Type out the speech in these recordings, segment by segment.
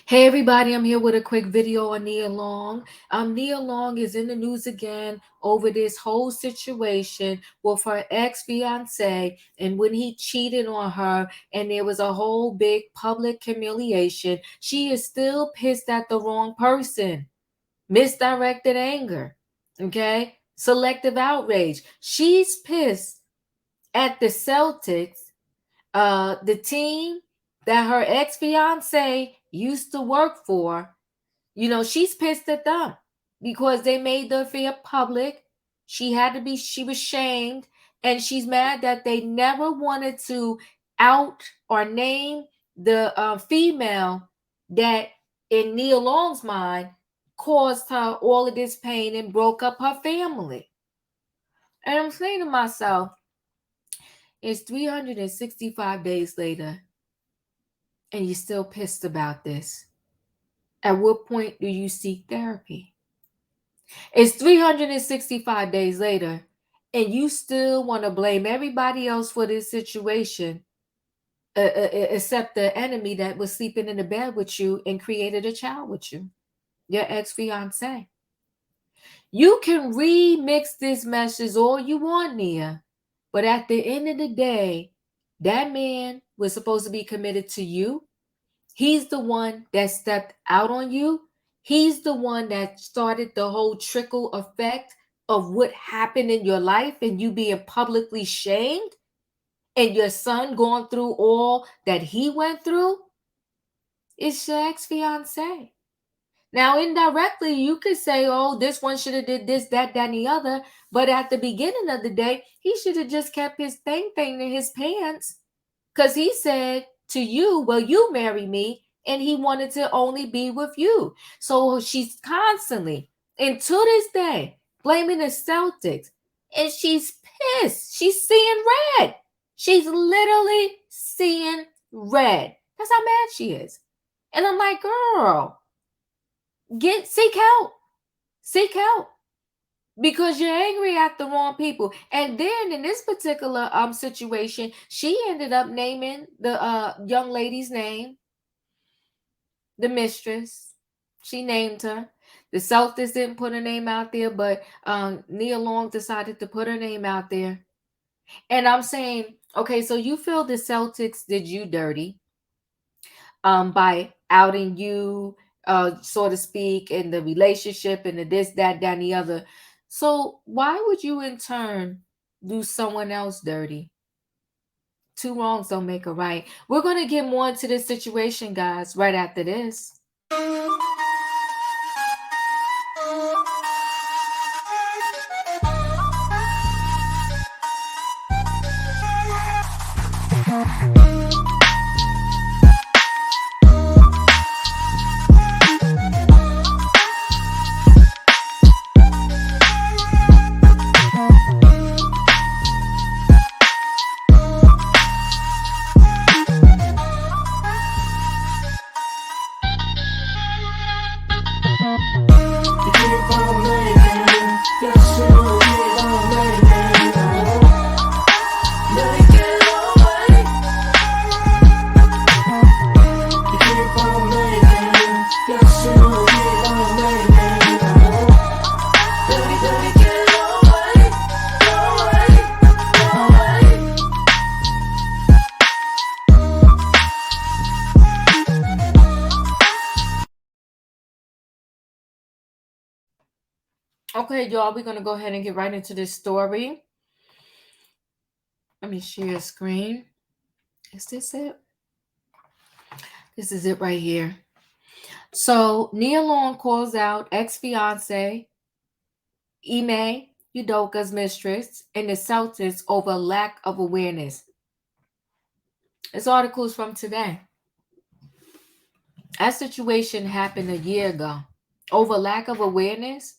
Hey everybody, I'm here with a quick video on Nia Long. Nia Long is in the news again over this whole situation with her ex-fiance and when he cheated on her and there was a whole big public humiliation. She is still pissed at the wrong person. Misdirected anger. Okay? Selective outrage. She's pissed at the Celtics, the team that her ex-fiance used to work for. She's pissed at them because they made the affair public. She was shamed, and she's mad that they never wanted to out or name the female that, in Nia Long's mind, caused her all of this pain and broke up her family. And I'm saying to myself, it's 365 days later, and you're still pissed about this. At what point do you seek therapy? It's 365 days later, and you still want to blame everybody else for this situation, except the enemy that was sleeping in the bed with you and created a child with you, your ex-fiance. You can remix this message all you want, Nia, but at the end of the day, that man was supposed to be committed to you. He's the one that stepped out on you. He's the one that started the whole trickle effect of what happened in your life and you being publicly shamed and your son going through all that he went through. It's your ex-fiance. Now, indirectly, you could say, oh, this one should have did this, that, and the other. But at the beginning of the day, he should have just kept his thing in his pants, because he said to you, well, you marry me, and he wanted to only be with you. So she's constantly, and to this day, blaming the Celtics. And she's pissed. She's seeing red. She's literally seeing red. That's how mad she is. And I'm like, girl, seek help. Seek help. Because you're angry at the wrong people. And then in this particular situation, she ended up naming the young lady's name, the mistress. She named her. The Celtics didn't put her name out there, but Nia Long decided to put her name out there. And I'm saying, okay, so you feel the Celtics did you dirty by outing you, so to speak, in the relationship and the this, that, and the other. So why would you in turn do someone else dirty? Two wrongs don't make a right. We're going to get more into this situation, guys, right after this. Okay, y'all, we're going to go ahead and get right into this story. Let me share a screen. Is this it? This is it right here. So Nia Long calls out ex-fiance Ime Udoka's mistress and the Celtics over lack of awareness. This article is from today. That situation happened a year ago. Over lack of awareness?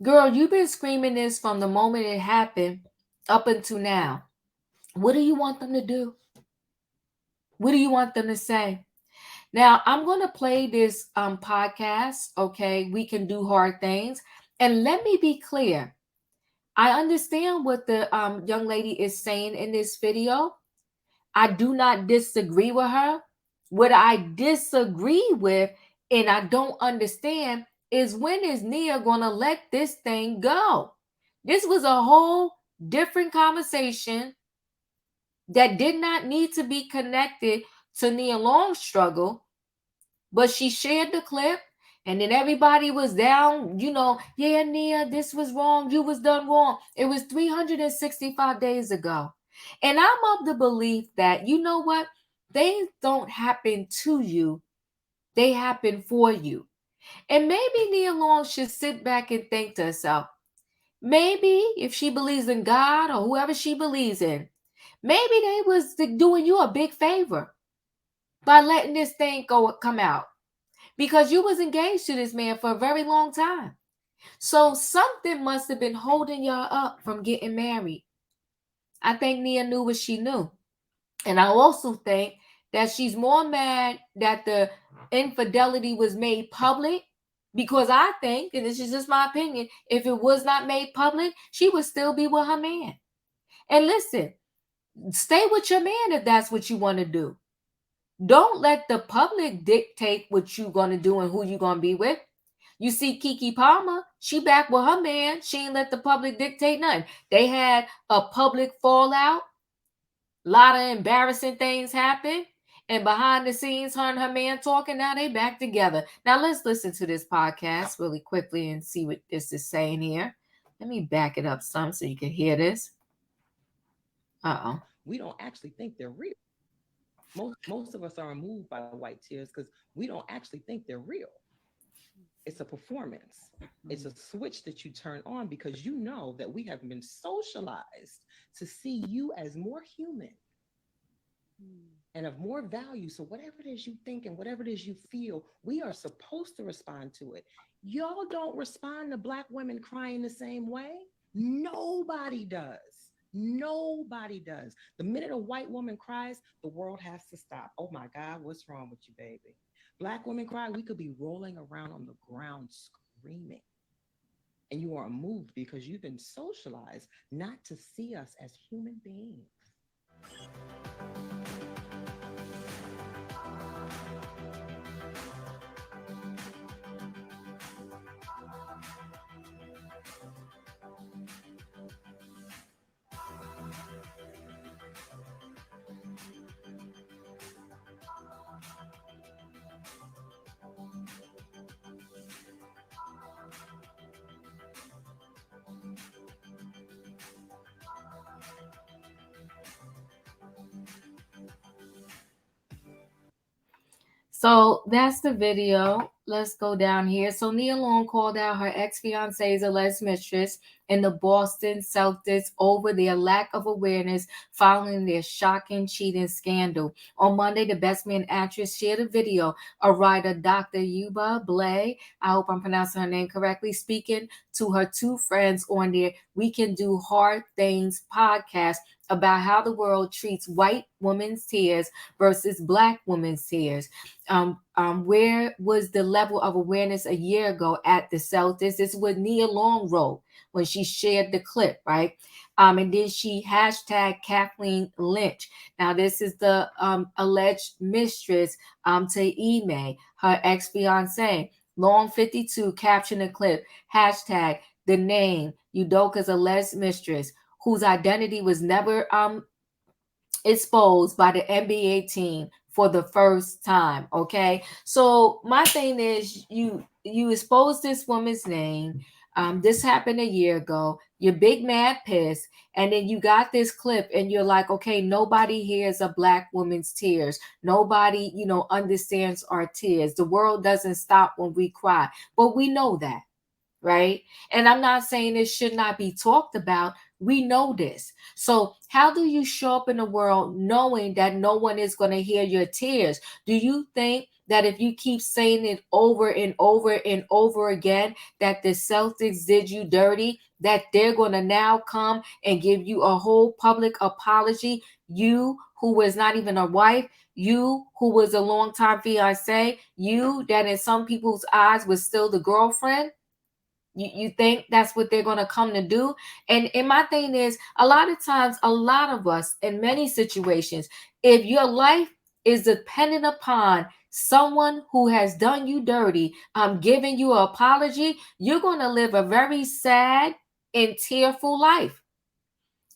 Girl, you've been screaming this from the moment it happened up until now. What do you want them to do? What do you want them to say? Now, I'm going to play this podcast, okay? We Can Do Hard Things. And let me be clear. I understand what the young lady is saying in this video. I do not disagree with her. What I disagree with and I don't understand is when is Nia going to let this thing go? This was a whole different conversation that did not need to be connected to Nia Long's struggle, but she shared the clip and then everybody was down, yeah, Nia, this was wrong. You was done wrong. It was 365 days ago. And I'm of the belief that, you know what? Things don't happen to you, they happen for you. And maybe Nia Long should sit back and think to herself, maybe if she believes in God or whoever she believes in, maybe they was doing you a big favor by letting this thing come out because you was engaged to this man for a very long time. So something must have been holding y'all up from getting married. I think Nia knew what she knew. And I also think that she's more mad that the infidelity was made public because I think, and this is just my opinion, if it was not made public, she would still be with her man. And listen, stay with your man if that's what you want to do. Don't let the public dictate what you're going to do and who you're going to be with. You see, Kiki Palmer, she back with her man. She ain't let the public dictate nothing. They had a public fallout. A lot of embarrassing things happen. And behind the scenes, her and her man talking. Now they back together. Now let's listen to this podcast really quickly and see what this is saying here. Let me back it up some so you can hear this. Uh-oh. We don't actually think they're real. Most of us are moved by white tears because we don't actually think they're real. It's a performance. It's a switch that you turn on because you know that we have been socialized to see you as more human and of more value. So whatever it is you think and whatever it is you feel, we are supposed to respond to it. Y'all don't respond to Black women crying the same way. Nobody does. Nobody does. The minute a white woman cries, the world has to stop. Oh my God, what's wrong with you, baby? Black women cry, we could be rolling around on the ground screaming. And you are moved because you've been socialized not to see us as human beings. So that's the video. Let's go down here. So Nia Long called out her ex-fiance's alleged mistress in the Boston Celtics over their lack of awareness following their shocking cheating scandal. On Monday, the Best Man actress shared a video of writer Dr. Yuba Blay, I hope I'm pronouncing her name correctly, speaking to her two friends on their We Can Do Hard Things podcast about how the world treats white women's tears versus black women's tears. Where was the level of awareness a year ago at the Celtics? This is what Nia Long wrote when she shared the clip, right? And then she hashtag Kathleen Lynch. Now, this is the alleged mistress to Ime, her ex-fiance. Long 52 captioned the clip, hashtag the name Udoka's alleged mistress, whose identity was never exposed by the NBA team for the first time. Okay, so my thing is, you expose this woman's name. This happened a year ago. You're big mad pissed, and then you got this clip, and you're like, okay, nobody hears a black woman's tears. Nobody, understands our tears. The world doesn't stop when we cry, but we know that, right? And I'm not saying this should not be talked about. We know this. So, how do you show up in the world knowing that no one is going to hear your tears? Do you think that if you keep saying it over and over and over again, that the Celtics did you dirty, that they're going to now come and give you a whole public apology? You, who was not even a wife, you, who was a longtime fiance, you, that in some people's eyes was still the girlfriend? You think that's what they're going to come to do? And my thing is, a lot of times, a lot of us in many situations, if your life is dependent upon someone who has done you dirty, giving you an apology, you're going to live a very sad and tearful life.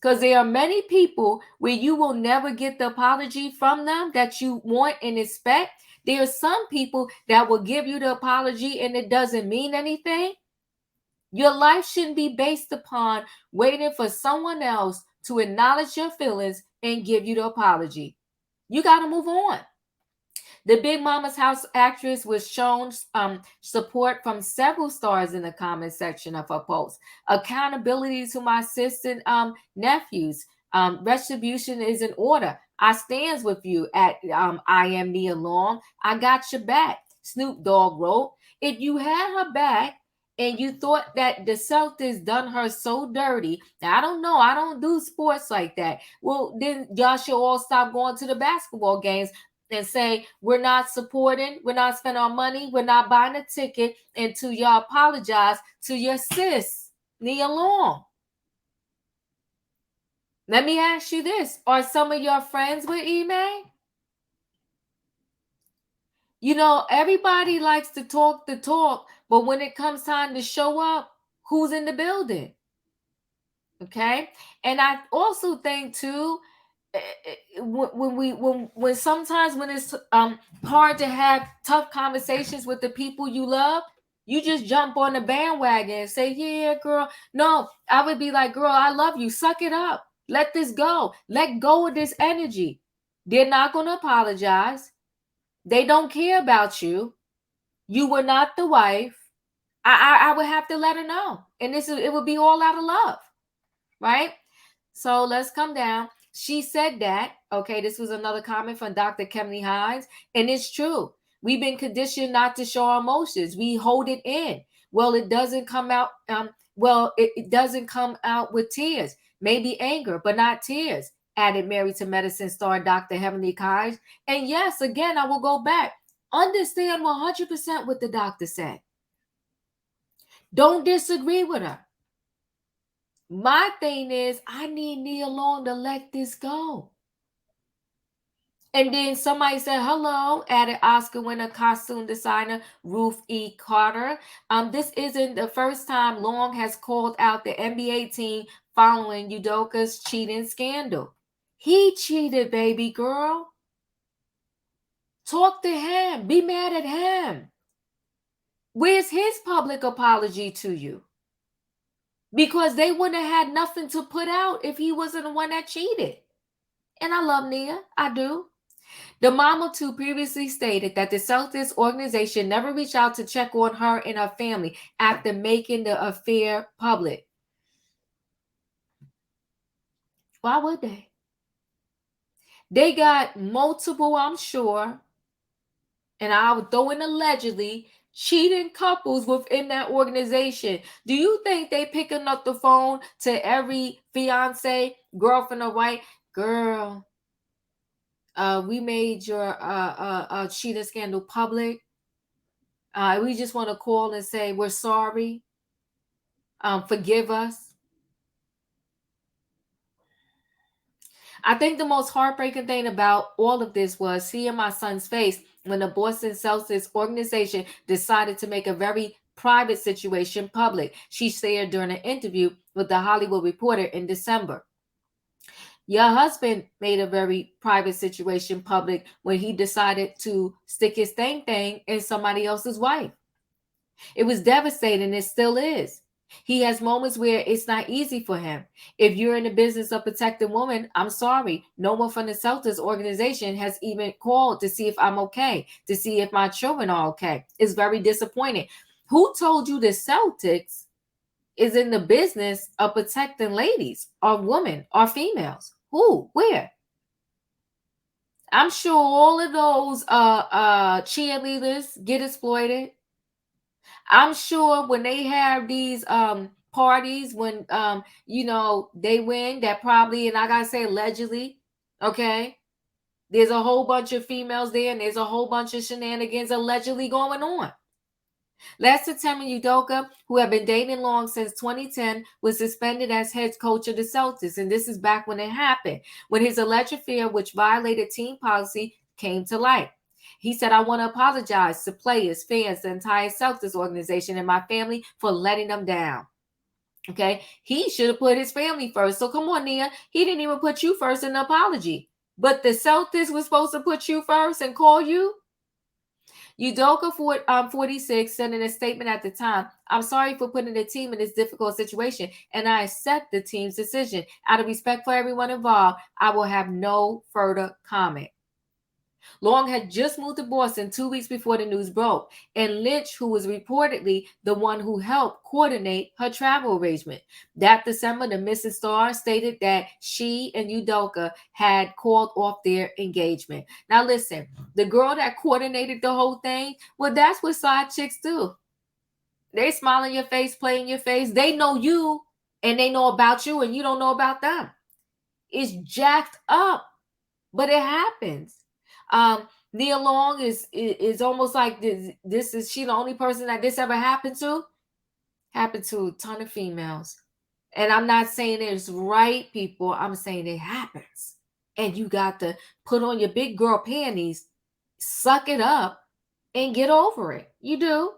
Because there are many people where you will never get the apology from them that you want and expect. There are some people that will give you the apology and it doesn't mean anything. Your life shouldn't be based upon waiting for someone else to acknowledge your feelings and give you the apology. You got to move on. The Big Mama's House actress was shown support from several stars in the comment section of her post. Accountability to my sister and nephews. Retribution is in order. I stands with you at I am Nia Long. I got your back. Snoop Dogg wrote. If you had her back and you thought that the Celtics done her so dirty, now I don't know. I don't do sports like that. Well, then y'all should all stop going to the basketball games and say we're not supporting, we're not spending our money, we're not buying a ticket until y'all apologize to your sis, Nia Long. Let me ask you this. Are some of your friends with Ime? You know, everybody likes to talk the talk, but when it comes time to show up, who's in the building? Okay? And I also think too, when sometimes when it's hard to have tough conversations with the people you love, you just jump on the bandwagon and say, yeah, girl. No, I would be like, girl, I love you, suck it up, let this go, let go of this energy. They're not going to apologize. They don't care about you. You were not the wife. I would have to let her know, and it would be all out of love, right? So let's come down. She said that, okay, this was another comment from Dr. Kemney Hines, and it's true. We've been conditioned not to show our emotions. We hold it in. Well, it doesn't come out, it doesn't come out with tears. Maybe anger, but not tears, added Married to Medicine star Dr. Heavenly Hines. And yes, again, I will go back. Understand 100% what the doctor said. Don't disagree with her. My thing is, I need Nia Long to let this go. And then somebody said, hello, added Oscar winner costume designer Ruth E. Carter. This isn't the first time Long has called out the NBA team following Udoka's cheating scandal. He cheated, baby girl. Talk to him. Be mad at him. Where's his public apology to you? Because they wouldn't have had nothing to put out if he wasn't the one that cheated. And I love Nia. I do. The Mama too previously stated that the Celtics organization never reached out to check on her and her family after making the affair public. Why would they? They got multiple, I'm sure, and I would throw in allegedly, cheating couples within that organization. Do you think they picking up the phone to every fiance, girlfriend, or wife? Girl, we made your cheating scandal public. We just want to call and say we're sorry. Forgive us. I think the most heartbreaking thing about all of this was seeing my son's face when the Boston Celtics organization decided to make a very private situation public, she said during an interview with the Hollywood Reporter in December. Your husband made a very private situation public when he decided to stick his thing in somebody else's wife. It was devastating. It still is. He has moments where it's not easy for him. If you're in the business of protecting women, I'm sorry. No one from the Celtics organization has even called to see if I'm okay, to see if my children are okay. It's very disappointing. Who told you the Celtics is in the business of protecting ladies or women or females? Who? Where? I'm sure all of those cheerleaders get exploited. I'm sure when they have these parties, when they win, that probably, and I gotta say allegedly, okay, there's a whole bunch of females there and there's a whole bunch of shenanigans allegedly going on. Lester Tim and Udoka, who have been dating Long since 2010, was suspended as head coach of the Celtics, and this is back when it happened, when his alleged affair, which violated team policy, came to light. He said, I want to apologize to players, fans, the entire Celtics organization, and my family for letting them down. Okay, he should have put his family first. So come on, Nia. He didn't even put you first in the apology. But the Celtics was supposed to put you first and call you. Udoka 46 said in a statement at the time, I'm sorry for putting the team in this difficult situation, and I accept the team's decision. Out of respect for everyone involved, I will have no further comment. Long had just moved to Boston 2 weeks before the news broke, and Lynch, who was reportedly the one who helped coordinate her travel arrangement. That December, the Mrs. Star stated that she and Udoka had called off their engagement. Now listen, the girl that coordinated the whole thing, well, that's what side chicks do. They smile in your face, play in your face. They know you, and they know about you, and you don't know about them. It's jacked up, but it happens. Nia Long is almost like this is she the only person that this ever happened to? Happened to a ton of females. And I'm not saying it's right, people. I'm saying it happens. And you got to put on your big girl panties, suck it up, and get over it. You do.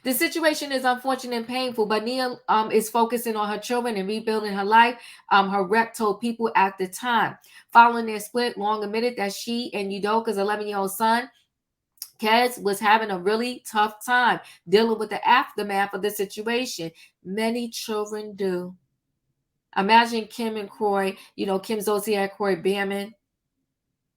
The situation is unfortunate and painful, but Nia is focusing on her children and rebuilding her life. Her rep told People at the time. Following their split, Long admitted that she and Udoka's 11-year-old son, Kez, was having a really tough time dealing with the aftermath of the situation. Many children do. Imagine Kim and Kroy, Kim Zolciak, Kroy Bamman.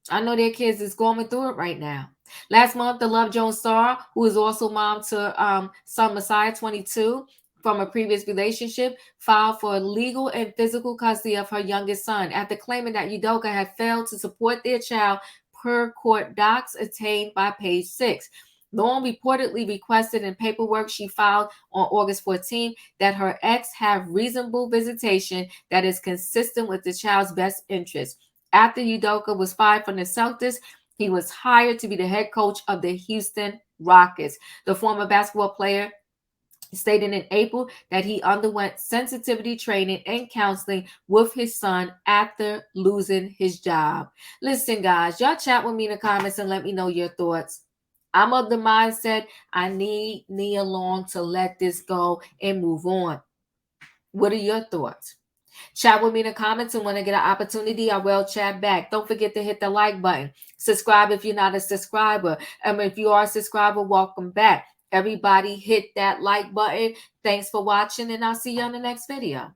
I know their kids is going through it right now. Last month, the Love Jones star, who is also mom to son Messiah, 22, from a previous relationship, filed for legal and physical custody of her youngest son after claiming that Udoka had failed to support their child per court docs obtained by Page 6. Long reportedly requested in paperwork she filed on August 14th that her ex have reasonable visitation that is consistent with the child's best interest. After Udoka was fired from the Celtics, he was hired to be the head coach of the Houston Rockets. The former basketball player stated in April that he underwent sensitivity training and counseling with his son after losing his job. Listen, guys, y'all chat with me in the comments and let me know your thoughts. I'm of the mindset I need Nia Long to let this go and move on. What are your thoughts? Chat with me in the comments, and when I get an opportunity, I will chat back. Don't forget to hit the like button. Subscribe if you're not a subscriber. If you are a subscriber, welcome back. Everybody hit that like button. Thanks for watching, and I'll see you on the next video.